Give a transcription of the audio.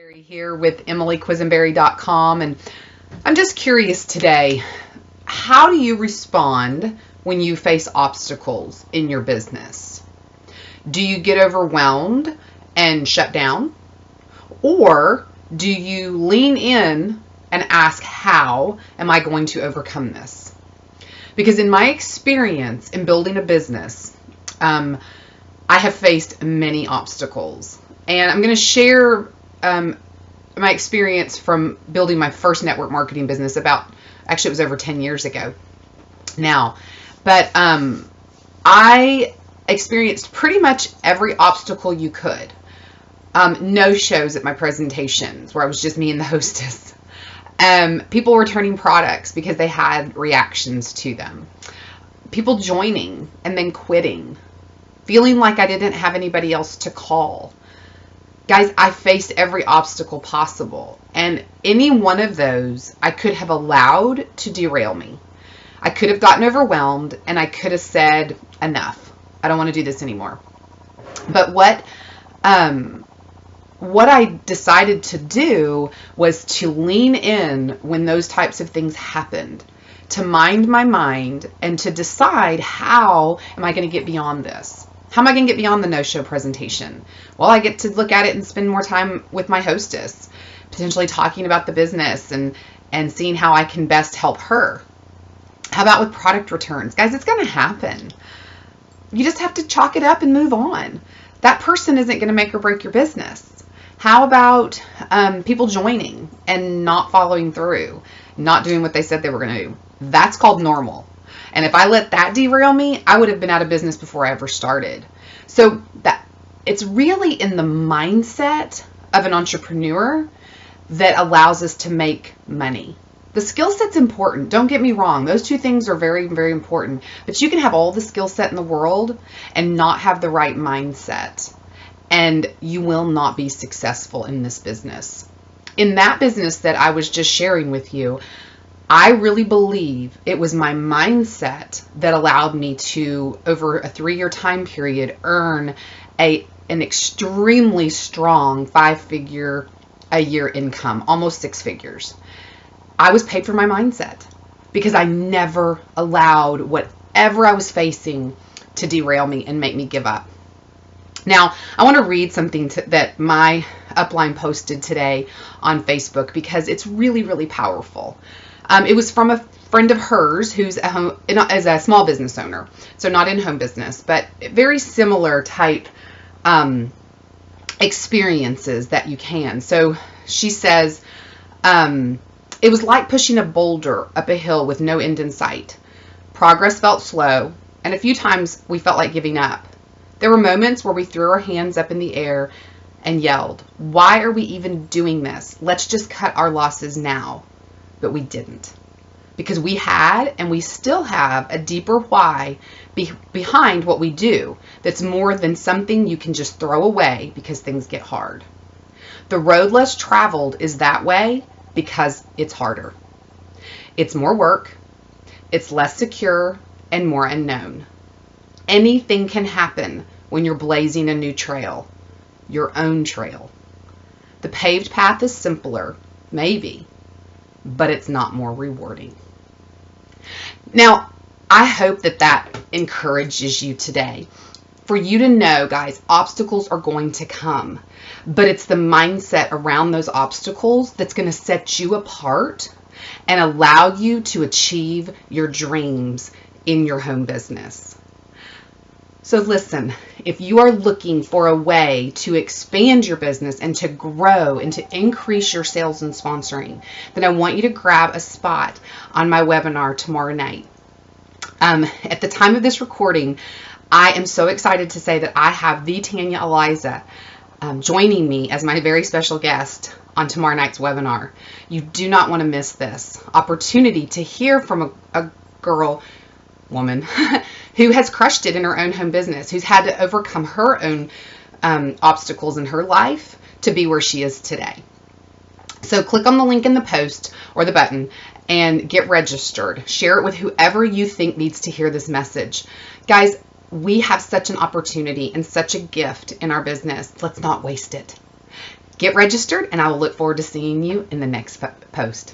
Quisenberry here with EmilyQuisenberry.com, and I'm just curious today, how do you respond when you face obstacles in your business? Do you get overwhelmed and shut down? Or do you lean in and ask, how am I going to overcome this? Because in my experience in building a business, I have faced many obstacles. And I'm going to share my experience from building my first network marketing business actually it was over 10 years ago now. But I experienced pretty much every obstacle you could. No shows at my presentations where I was just me and the hostess. People returning products because they had reactions to them. People joining and then quitting. Feeling like I didn't have anybody else to call. Guys, I faced every obstacle possible. And any one of those I could have allowed to derail me. I could have gotten overwhelmed and I could have said, enough. I don't want to do this anymore. But what I decided to do was to lean in when those types of things happened, to mind my mind and to decide, how am I going to get beyond this? How am I going to get beyond the no-show presentation? Well, I get to look at it and spend more time with my hostess, potentially talking about the business and seeing how I can best help her. How about with product returns? Guys, it's going to happen. You just have to chalk it up and move on. That person isn't going to make or break your business. How about people joining and not following through, not doing what they said they were going to do? That's called normal. And if I let that derail me, I would have been out of business before I ever started. So it's really in the mindset of an entrepreneur that allows us to make money. The skill set's important. Don't get me wrong. Those two things are very, very important. But you can have all the skill set in the world and not have the right mindset. And you will not be successful in this business. In that business that I was just sharing with you, I really believe it was my mindset that allowed me to, over a 3-year time period, earn an extremely strong 5-figure a year income, almost 6 figures. I was paid for my mindset because I never allowed whatever I was facing to derail me and make me give up. Now, I want to read something that my upline posted today on Facebook because it's really, really powerful. It was from a friend of hers who's is a small business owner, so not in home business, but very similar type experiences that you can. So she says, it was like pushing a boulder up a hill with no end in sight. Progress felt slow, and a few times we felt like giving up. There were moments where we threw our hands up in the air and yelled, "Why are we even doing this? Let's just cut our losses now." But we didn't, because we had and we still have a deeper why behind what we do that's more than something you can just throw away because things get hard. The road less traveled is that way because it's harder. It's more work, it's less secure, and more unknown. Anything can happen when you're blazing a new trail, your own trail. The paved path is simpler, maybe, but it's not more rewarding. Now, I hope that encourages you today. For you to know, guys, obstacles are going to come, but it's the mindset around those obstacles that's going to set you apart and allow you to achieve your dreams in your home business. So listen, if you are looking for a way to expand your business and to grow and to increase your sales and sponsoring, then I want you to grab a spot on my webinar tomorrow night. At the time of this recording, I am so excited to say that I have the Tanya Eliza joining me as my very special guest on tomorrow night's webinar. You do not want to miss this opportunity to hear from a woman who has crushed it in her own home business, who's had to overcome her own obstacles in her life to be where she is today. So click on the link in the post or the button and get registered. Share it with whoever you think needs to hear this message. Guys, we have such an opportunity and such a gift in our business. Let's not waste it. Get registered, and I will look forward to seeing you in the next post.